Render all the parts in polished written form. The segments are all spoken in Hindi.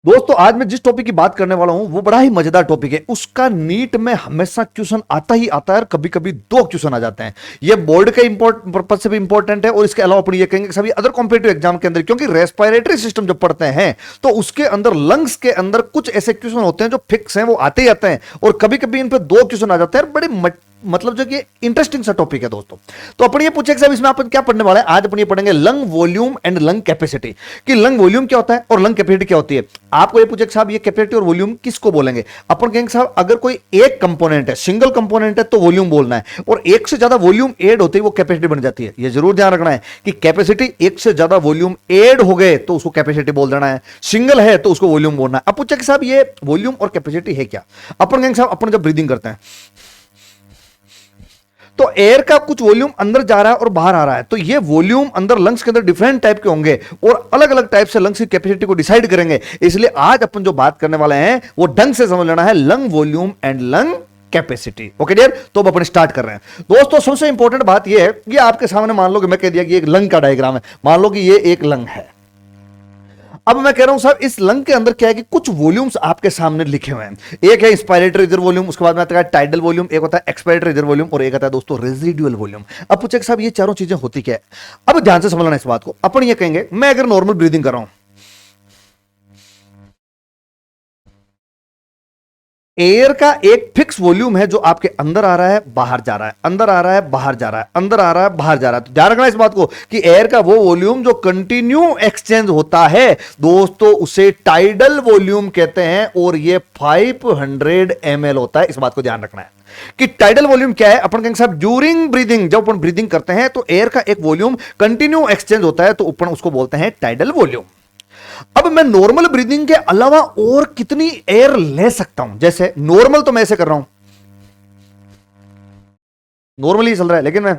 दोस्तों आज मैं जिस टॉपिक की बात करने वाला हूं वो बड़ा ही मजेदार टॉपिक है। उसका नीट में हमेशा क्वेश्चन आता ही आता है और कभी कभी दो क्वेश्चन आ जाते हैं। ये बोर्ड के पर्पज से भी इंपॉर्टेंट है और इसके अलावा अपन ये कहेंगे कि सभी अदर कॉम्पिटिटिव एग्जाम के अंदर, क्योंकि रेस्पिरेटरी सिस्टम जब पढ़ते हैं तो उसके अंदर लंग्स के अंदर कुछ ऐसे क्वेश्चन होते हैं जो फिक्स हैं, वो आते ही आते हैं और कभी कभी इन पे दो क्वेश्चन आ जाते हैं। बड़े मतलब जो कि इंटरेस्टिंग सा टॉपिक है दोस्तों। तो अपन ये पूछे साहब इसमें अपन क्या पढ़ने वाले हैं। आज अपन ये पढ़ेंगे lung volume and lung capacity, कि लंग वॉल्यूम क्या होता है और लंग कैपेसिटी क्या होती है। आपको ये पूछे साहब ये कैपेसिटी और वॉल्यूम किसको बोलेंगे। अपन कहेंगे साहब अगर कोई एक कंपोनेंट है, सिंगल कंपोनेंट है तो वॉल्यूम बोलना है, और एक से ज्यादा वॉल्यूम ऐड होते ही वो कैपेसिटी बन जाती है। ये जरूर ध्यान रखना है कि कैपेसिटी एक से ज्यादा वॉल्यूम ऐड हो गए तो उसको कैपेसिटी बोल देना है, सिंगल है तो उसको वॉल्यूम बोलना है। अब पूछे कि साहब ये वॉल्यूम और कैपेसिटी है क्या। अपन कहेंगे साहब अपन जब ब्रीदिंग करते हैं तो एयर का कुछ वॉल्यूम अंदर जा रहा है और बाहर आ रहा है, तो ये वॉल्यूम अंदर लंग्स के अंदर डिफरेंट टाइप के होंगे और अलग अलग टाइप से लंग्स की कैपेसिटी को डिसाइड करेंगे। इसलिए आज अपन जो बात करने वाले हैं वो ढंग से समझ लेना है, lung volume and lung capacity. Okay dear, तो अब अपन स्टार्ट कर रहे हैं। दोस्तों सबसे इंपॉर्टेंट बात यह है कि आपके सामने मान लो कि मैं कह दिया कि एक लंग का डायग्राम है, मान लो कि ये एक लंग है। अब मैं कह रहा हूं साहब इस लंग के अंदर क्या है कि कुछ वॉल्यूम्स आपके सामने लिखे हुए हैं। एक है इंस्पायरेटरी रिजर्व वॉल्यूम, उसके बाद में आता है टाइडल वॉल्यूम, एक होता है एक्सपायरेटरी रिजर्व वॉल्यूम और एक आता है दोस्तों रेजिडुअल वॉल्यूम। अब पूछे साहब ये चारों चीजें होती क्या है। अब ध्यान से समझना इस बात को। अपन ये कहेंगे मैं अगर नॉर्मल ब्रीदिंग कर रहा हूं, एयर का एक फिक्स वॉल्यूम है जो आपके अंदर आ रहा है बाहर जा रहा है, अंदर आ रहा है बाहर जा रहा है, अंदर आ रहा है बाहर जा रहा है। तो ध्यान रखना इस बात को कि एयर का वो वॉल्यूम जो कंटिन्यू एक्सचेंज होता है दोस्तों उसे टाइडल वॉल्यूम कहते हैं और ये 500 ml होता है। इस बात को ध्यान रखना है कि टाइडल वॉल्यूम क्या है। अपन कहेंगे साहब ड्यूरिंग ब्रीदिंग, जब अपन ब्रीदिंग करते हैं तो एयर का एक वॉल्यूम कंटिन्यू एक्सचेंज होता है तो अपन उसको बोलते हैं टाइडल वॉल्यूम। अब मैं नॉर्मल ब्रीदिंग के अलावा और कितनी एयर ले सकता हूं। जैसे नॉर्मल तो मैं ऐसे कर रहा हूं, नॉर्मली चल रहा है, लेकिन मैं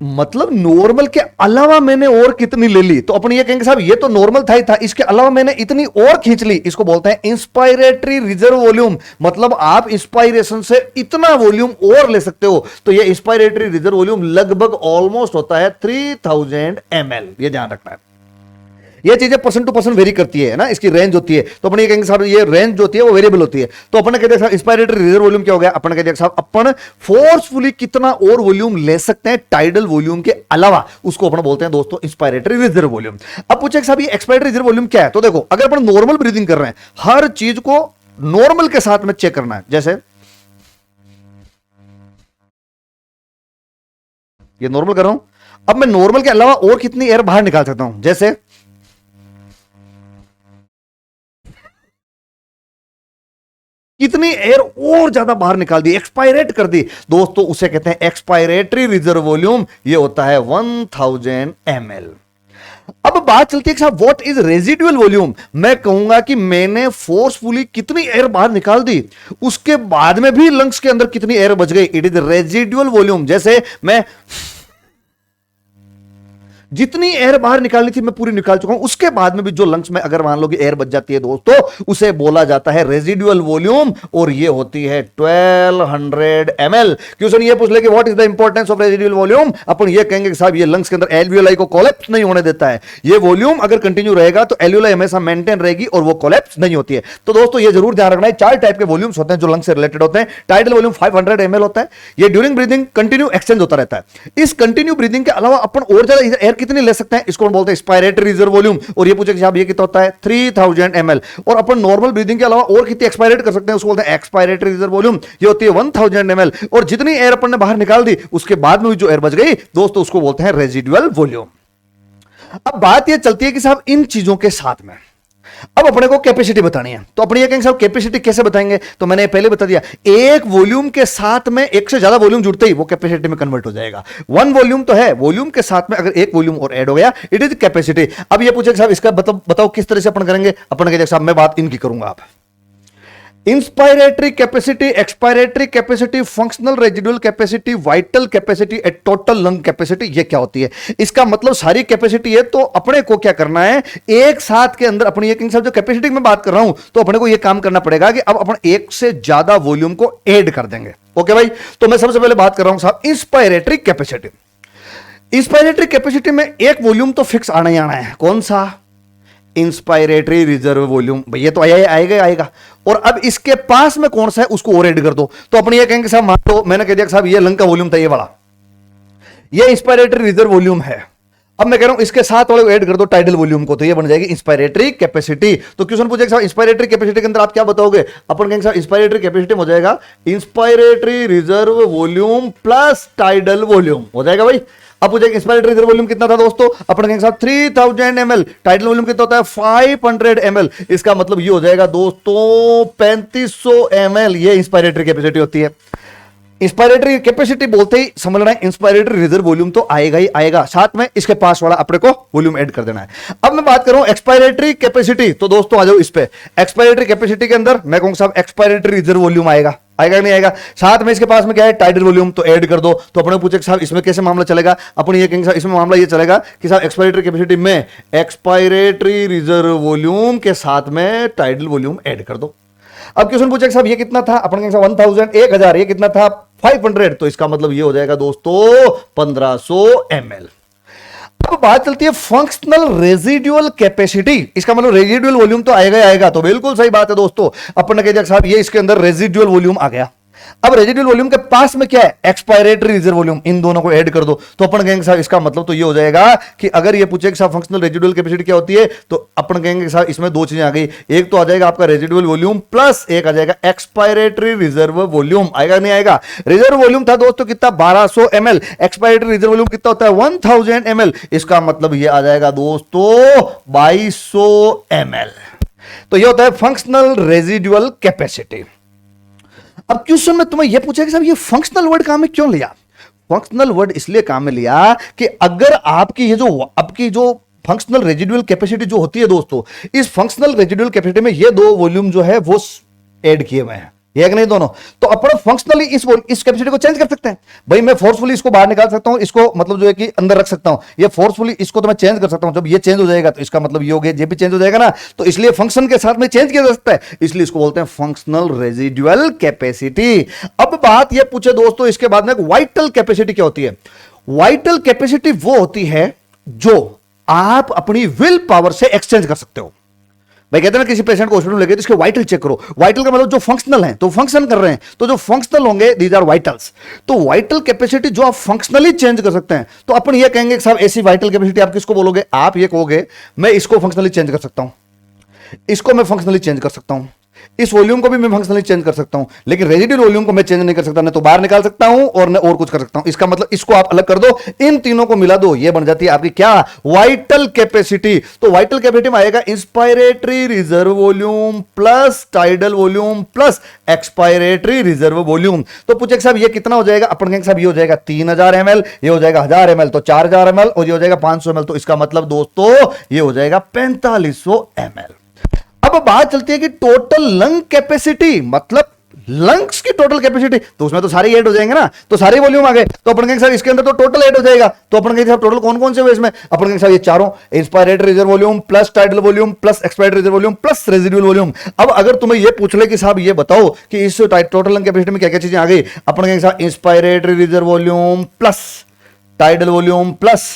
मतलब नॉर्मल के अलावा मैंने और कितनी ले ली। तो अपन ये कहेंगे साहब ये तो नॉर्मल था ही था, इसके अलावा मैंने इतनी और खींच ली। इसको बोलते हैं इंस्पायरेटरी रिजर्व वॉल्यूम। मतलब आप इंस्पायरेशन से इतना वॉल्यूम और ले सकते हो। तो ये इंस्पायरेटरी रिजर्व वॉल्यूम लगभग ऑलमोस्ट होता है 3000 ml। ये ध्यान रखना है। ये चीजें पर्सन टू पर्सन वेरी करती है ना, इसकी रेंज होती है। तो अपन ये कहेंगे साहब ये रेंज जो होती है वो वेरिएबल होती है। तो अपन कहते हैं इंस्पायरेटरी रिजर्व वॉल्यूम क्या हो गया। अपन कहते हैं साहब अपन फोर्सफुली कितना और वॉल्यूम ले सकते हैं टाइडल वॉल्यूम के अलावा, उसको अपन बोलते हैं दोस्तों इंस्पायरेटरी रिजर्व वॉल्यूम। अब पूछे साहब ये एक्सपायरेटरी रिजर्व वॉल्यूम क्या है। तो देखो अगर अपन नॉर्मल ब्रीदिंग कर रहे हैं, हर चीज को नॉर्मल के साथ में चेक करना है। जैसे ये नॉर्मल कर रहा हूं, अब मैं नॉर्मल के अलावा और कितनी एयर बाहर निकाल सकता हूं। जैसे कितनी एयर और ज्यादा बाहर निकाल दी, एक्सपायरेट कर दी दोस्तों, उसे कहते हैं एक्सपायरेटरी रिजर्व वॉल्यूम। ये होता है 1000 ml। अब बात चलती है कि साहब व्हाट इज रेजिडुअल वॉल्यूम। मैं कहूंगा कि मैंने फोर्सफुली कितनी एयर बाहर निकाल दी, उसके बाद में भी लंग्स के अंदर कितनी एयर बच गई। It is residual volume. जैसे मैं जितनी एयर बाहर निकालनी थी मैं पूरी निकाल चुका हूं, उसके बाद में भी जो लंग्स में अगर मान लो कि एयर बच जाती है दोस्तों, उसे बोला जाता है रेजिडुअल वॉल्यूम और ये होती है 1200 ml। क्वेश्चन ये पूछ ले कि what is the importance of residual volume. अपन ये कहेंगे कि साहब ये लंग्स के अंदर एल्वियोलाई को कोलैप्स नहीं होने देता है। ये वॉल्यूम अगर कंटिन्यू रहेगा तो एल्वियोलाई हमेशा मेंटेन रहेगी और वो कोलैप्स नहीं होती है। तो दोस्तों ये जरूर ध्यान रखना है, चार टाइप के वॉल्यूम्स होते हैं जो लंग्स से रिलेटेड होते हैं। टाइडल वॉल्यूम 500 ml होता है, ये ड्यूरिंग ब्रीदिंग कंटिन्यू एक्सचेंज होता रहता है। इस कंटिन्यू ब्रीदिंग के अलावा अपन और ज्यादा एयर कितनी ले सकते हैं, इसको बोलते हैं एक्सपायरेटरी रिजर्व वॉल्यूम। और ये पूछे कि साहब ये कितना होता है 3000 ml। और अपन नॉर्मल ब्रीदिंग के अलावा और कितनी एक्सपायरेट कर सकते हैं, उसको बोलते हैं एक्सपायरेटरी रिजर्व वॉल्यूम। ये होती है 1000 ml। और जितनी एयर अपन ने बाहर निकाल दी उसके बाद में भी जो एयर बच गई दोस्तों उसको बोलते हैं रेजिडुअल वॉल्यूम। अब बात ये चलती है कि साहब इन चीजों के साथ में अब अपने को कैपेसिटी बतानी है। तो अपने ये कहेंगे साहब कैपेसिटी कैसे बताएंगे। तो मैंने पहले बता दिया, एक वॉल्यूम के साथ में एक से ज्यादा वॉल्यूम जुड़ते ही वो कैपेसिटी में कन्वर्ट हो जाएगा। वन वॉल्यूम तो है, वॉल्यूम के साथ में अगर एक वॉल्यूम और ऐड हो गया इट इज कैपेसिटी। अब ये पूछे साहब इसका बताओ किस तरह से अपन करेंगे। अपन कहेंगे साहब मैं बात इनकी करूंगा। आप inspiratory capacity, expiratory capacity, functional residual capacity, vital capacity, total lung capacity, ये क्या होती है। इसका मतलब सारी कैपेसिटी है। तो अपने को क्या करना है, एक साथ के अंदर अपनी एक जो कैपेसिटी में बात कर रहा हूं तो अपने को यह काम करना पड़ेगा कि अब अपन एक से ज्यादा वॉल्यूम को ऐड कर देंगे। ओके भाई, तो मैं सबसे पहले बात कर रहा हूं साहब इंस्पायरेटरी कैपेसिटी। इंस्पायरेटरी कैपेसिटी में एक वॉल्यूम तो फिक्स आना ही आना है, कौन सा इंस्पायरेटरी रिजर्व वॉल्यूम, भाई ये तो आएगा आएगा। और अब इसके पास में कौन सा है उसको और ऐड कर दो, तो अपने ये कहेंगे साहब मान लो मैंने कह दिया साहब ये लंग का वॉल्यूम था, ये वाला ये इंस्पायरेटरी रिजर्व वॉल्यूम है। अब मैं कह रहा हूं इसके साथ वाले ऐड कर दो टाइडल वॉल्यूम को, तो ये बन जाएगी इंस्पायरेटरी कैपेसिटी। तो क्वेश्चन पूछेगा साहब इंस्पायरेटरी कैपेसिटी के अंदर आप क्या बताओगे, अपन कहेंगे साहब इंस्पायरेटरी कैपेसिटी हो जाएगा inspiratory reserve volume plus tidal volume हो जाएगा भाई। अब पूछेगा इंस्पायरेटरी रिजर्व वॉल्यूम कितना था दोस्तों, अपन कहेंगे साहब 3000 ml, टाइडल वॉल्यूम कितना होता है 500 ml, इसका मतलब ये हो जाएगा दोस्तों 3500 ml, ये इंस्पायरेटरी कैपेसिटी होती है। इंस्पायरेटरी कैपेसिटी बोलते ही समझना है इंस्पायरेटरी रिजर्व वॉल्यूम तो आएगा ही आएगा, साथ में इसके पास वाला अपने को वॉल्यूम ऐड कर देना है। अब मैं बात करूं एक्सपायरेटरी कैपेसिटी, तो दोस्तों आ जाओ इस पे। एक्सपायरेटरी कैपेसिटी के अंदर मैं कहूंगा साहब एक्सपायरेटरी रिजर्व वॉल्यूम आएगा, आएगा नहीं आएगा, साथ में इसके पास में क्या है टाइडल वॉल्यूम, तो ऐड कर दो। तो अपने पूछे साहब इसमें कैसे मामला चलेगा, अपने ये कहेंगे साहब इसमें मामला ये चलेगा कि साहब एक्सपायरेटरी कैपेसिटी में एक्सपायरेटरी रिजर्व वॉल्यूम के साथ में टाइडल वॉल्यूम ऐड कर दो। अब क्वेश्चन पूछे साहब ये कितना था, अपन कहेंगे 1000 1000, ये कितना था 500, तो इसका मतलब ये हो जाएगा दोस्तों 1500 ml। अब बात चलती है फंक्शनल रेजिडुअल कैपेसिटी, इसका मतलब रेजिडुअल वॉल्यूम तो आएगा ही आएगा, तो बिल्कुल सही बात है दोस्तों। अपन ने कह दिया साहब ये इसके अंदर रेजिडुअल वॉल्यूम आ गया। अब रेजिडुअल वॉल्यूम के पास में क्या है एक्सपायरेटरी रिजर्व वॉल्यूम, इन दोनों को ऐड कर दो। तो अपन कहेंगे साहब इसका मतलब तो ये हो जाएगा कि अगर ये पूछे कि साहब फंक्शनल रेजिडुअल कैपेसिटी क्या होती है, तो अपन कहेंगे साहब इसमें दो चीजें आ गई, एक तो आ जाएगा आपका रेजिडुअल वॉल्यूम प्लस एक आ जाएगा एक्सपायरेटरी रिजर्व वॉल्यूम, आएगा नहीं आएगा। रिजर्व वॉल्यूम था दोस्तों कितना 1200 ml, एक्सपायरेटरी रिजर्व वॉल्यूम कितना होता है 1000 ml, इसका मतलब ये आ जाएगा दोस्तों 2200 ml। तो ये होता है फंक्शनल रेजिडुअल कैपेसिटी। अब क्वेश्चन में तुम्हें यह पूछा कि साहब ये फंक्शनल वर्ड काम में क्यों लिया, फंक्शनल वर्ड इसलिए काम में लिया कि अगर आपकी जो फंक्शनल रेजिडुअल कैपेसिटी जो होती है दोस्तों, इस फंक्शनल रेजिडुअल कैपेसिटी में ये दो वॉल्यूम जो है वो ऐड किए हुए हैं, ये कि नहीं दोनों, तो अपन फंक्शनली इस कैपेसिटी को चेंज कर सकते हैं। भाई मैं फोर्सफुली इसको बाहर निकाल सकता हूं, इसको मतलब जो है कि अंदर रख सकता हूं, ये फोर्सफुली इसको तो मैं चेंज कर सकता हूं। जब ये चेंज हो जाएगा तो इसका मतलब ये हो गया ये भी चेंज हो जाएगा ना, तो इसलिए फंक्शन के साथ में चेंज किया जा सकता है, इसलिए इसको बोलते हैं फंक्शनल रेजिडुअल कैपेसिटी। अब बात ये पूछे दोस्तों इसके बाद में वाइटल कैपेसिटी क्या होती है। वाइटल कैपेसिटी वो होती है जो आप अपनी विल पावर से एक्सचेंज कर सकते हो। भाई कहते हैं किसी पेशेंट को हॉस्पिटल में लेके तो इसके वाइटल चेक करो, वाइटल का मतलब जो फंक्शनल है, तो फंक्शन कर रहे हैं, तो जो फंक्शनल होंगे दीज आर वाइटल्स। तो वाइटल कैपेसिटी जो आप फंक्शनली चेंज कर सकते हैं, तो अपन ये कहेंगे कि साहब ऐसी वाइटल कैपेसिटी आप किसको बोलोगे, आप ये कहोगे मैं इसको फंक्शनली चेंज कर सकता हूं, इसको मैं फंक्शनली चेंज कर सकता हूं, इस वॉल्यूम को भी मैं फंक्शनली चेंज कर सकता हूं, लेकिन रेजिडुअल वॉल्यूम को मैं चेंज नहीं कर सकता, ना तो बाहर निकाल सकता हूं और न और कुछ कर सकता हूं। इसका मतलब इसको आप अलग कर दो, इन तीनों को मिला दो, ये बन जाती है आपकी क्या वाइटल कैपेसिटी। तो वाइटल कैपेसिटी में आएगा inspiratory reserve volume plus tidal volume plus expiratory reserve volume. तो पूछे साहब ये कितना हो जाएगा, अपन कहेंगे साहब ये हो जाएगा 3000 ml, ये हो जाएगा 1000 ml, तो 4000 ml और ये हो जाएगा 500 ml, तो इसका मतलब दोस्तों ये हो जाएगा 4500 ml। अब बात चलती है कि टोटल लंग कैपेसिटी, मतलब लंग्स की टोटल कैपेसिटी, तो उसमें तो सारे ऐड हो जाएंगे ना, तो सारे वॉल्यूम आ गए, तो अपन कहेंगे सर इसके अंदर तो टोटल ऐड हो जाएगा। तो अपन कहेंगे टोटल कौन कौन से हुए इसमें, अपन कहेंगे सर ये चारों inspiratory reserve volume plus tidal volume plus expiratory reserve volume plus residual volume. अब अगर तुम्हें ये पूछ ले कि साहब ये बताओ कि इस टोटल लंग कैपेसिटी में क्या क्या चीजें आ गई, अपन कहेंगे साहब inspiratory reserve volume plus tidal volume plus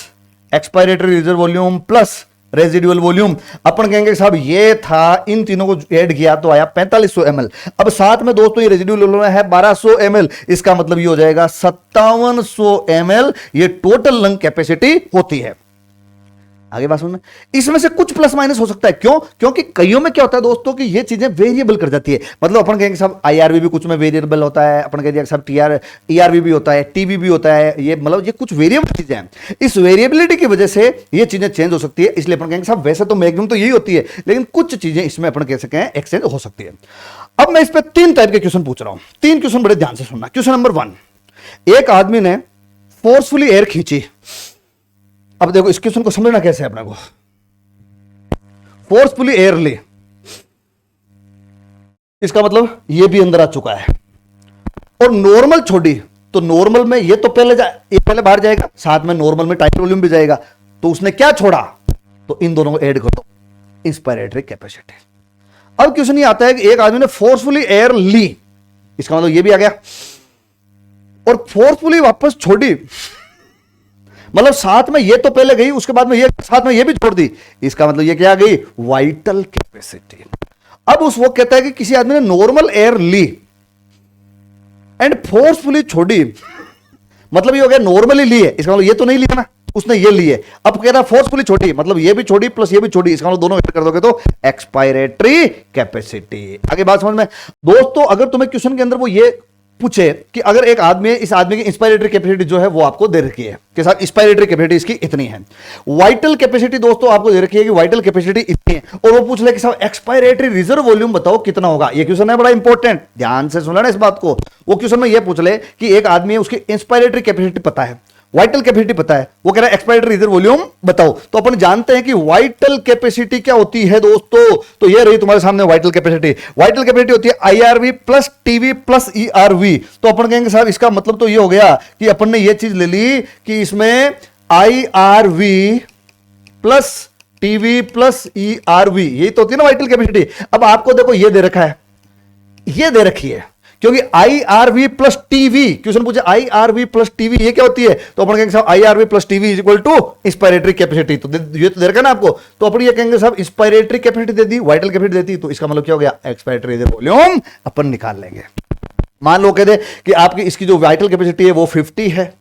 expiratory reserve volume plus residual volume. अपन कहेंगे साहब ये था, इन तीनों को ऐड किया तो आया 4500 ml। अब साथ में दोस्तों ये रेजिडुअल वॉल्यूम है 1200 ml, इसका मतलब ये हो जाएगा 5700 ml, ये टोटल लंग कैपेसिटी होती है। आगे बात सुनना, इसमें से कुछ प्लस माइनस हो सकता है, क्यों, क्योंकि कईयों में क्या होता है दोस्तों कि ये चीजें वेरिएबल कर जाती है। मतलब अपन कहेंगे साहब IRV भी कुछ में वेरिएबल होता है, अपन कहेंगे साहब ERV भी होता है, TB भी होता है, ये मतलब ये कुछ वेरिएबल चीजें हैं, इस वेरिएबिलिटी की वजह से ये चीजें चेंज हो सकती है। इसलिए अपन कहेंगे साहब वैसे तो मैक्सिमम तो यही होती है, लेकिन कुछ चीजें इसमें अपन कह सकते हैं एक्सचेंज हो सकती है। अब मैं इस पर 3 टाइप के क्वेश्चन पूछ रहा हूं, 3 क्वेश्चन बड़े ध्यान से सुनना। क्वेश्चन नंबर 1, एक आदमी ने फोर्सफुली एयर खींची। अब देखो इस क्वेश्चन को समझना कैसे है अपने को, फोर्सफुली एयर ले, इसका मतलब ये भी अंदर आ चुका है, और नॉर्मल छोड़ी, तो नॉर्मल में ये तो पहले बाहर जाएगा, साथ में नॉर्मल में टाइडल वॉल्यूम भी जाएगा, तो उसने क्या छोड़ा, तो इन दोनों को ऐड कर दो, इंस्पायरेटरी कैपेसिटी। अब क्वेश्चन ये आता है कि एक आदमी ने फोर्सफुली एयर ली, इसका मतलब ये भी आ गया, और फोर्सफुली वापस छोड़ी, मतलब साथ में ये तो पहले गई, उसके बाद में ये साथ में ये भी छोड़ दी, इसका मतलब ये क्या आ गई, वाइटल कैपेसिटी। अब उस वो कहता है कि किसी आदमी ने नॉर्मल एयर ली एंड फोर्सफुली छोड़ी, मतलब ये हो गया नॉर्मली ली है, इसका मतलब ये तो नहीं लिया ना, उसने ये ली है। अब कह रहा फोर्सफुली छोड़ी, मतलब ये भी छोड़ी प्लस ये भी छोड़ी, इसका मतलब दोनों ऐड कर दोगे तो एक्सपायरेटरी कैपेसिटी। आगे बात समझ में दोस्तों, अगर तुम्हें क्वेश्चन के अंदर वो ये पूछे कि अगर एक आदमी है, इस आदमी की इंस्पायरेटरी कैपेसिटी जो है वो आपको दे रखी है के साथ इंस्पायरेटरी कैपेसिटी इसकी इतनी है, वाइटल कैपेसिटी दोस्तों आपको दे रखी है कि वाइटल कैपेसिटी इतनी है, और वो पूछ ले कि साहब एक्सपायरेटरी रिजर्व वॉल्यूम बताओ कितना होगा। ये क्वेश्चन है बड़ा इंपॉर्टेंट, ध्यान से सुनना इस बात को। वो क्वेश्चन में ये पूछ ले कि एक आदमी है, उसकी इंस्पायरेटरी कैपेसिटी पता है, वाइटल कैपेसिटी पता है, वो कह रहा है एक्सपायरेटरी रिजर्व वॉल्यूम बताओ। तो अपन जानते हैं कि वाइटल कैपेसिटी क्या होती है दोस्तों, तो ये रही तुम्हारे सामने वाइटल कैपेसिटी। वाइटल कैपेसिटी होती है IRV plus TV plus ERV. तो अपन कहेंगे साहब इसका मतलब तो ये हो गया कि अपन ने ये चीज ले ली कि इसमें IRV plus TV plus ERV, यही तो होती है ना वाइटल कैपेसिटी। अब आपको देखो ये दे रखा है, ये दे रखी है, क्योंकि आईआरवी प्लस टीवी, क्वेश्चन पूछे आईआरवी प्लस टीवी ये क्या होती है, तो अपन कहेंगे साहब IRV plus TV is equal to inspiratory capacity. तो ये तो दे रखा ना आपको, तो अपन ये कहेंगे साहब इंस्पायरेटरी कैपेसिटी दे दी, वाइटल कैपेसिटी देती, तो इसका मतलब क्या हो गया, एक्सपायरेटरी वॉल्यूम अपन निकाल लेंगे। मान लो कहते कि आपकी इसकी जो वाइटल कैपेसिटी है वो 50 है,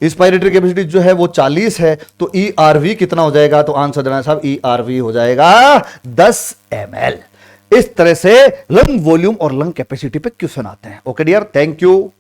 इंस्पायरेटरी कैपेसिटी जो है वो 40 है, तो ईआरवी कितना हो जाएगा, तो आंसर देना है साहब ईआरवी हो जाएगा 10 ml। इस तरह से लंग वॉल्यूम और लंग कैपेसिटी पे क्वेश्चन आते हैं। Okay dear, thank you.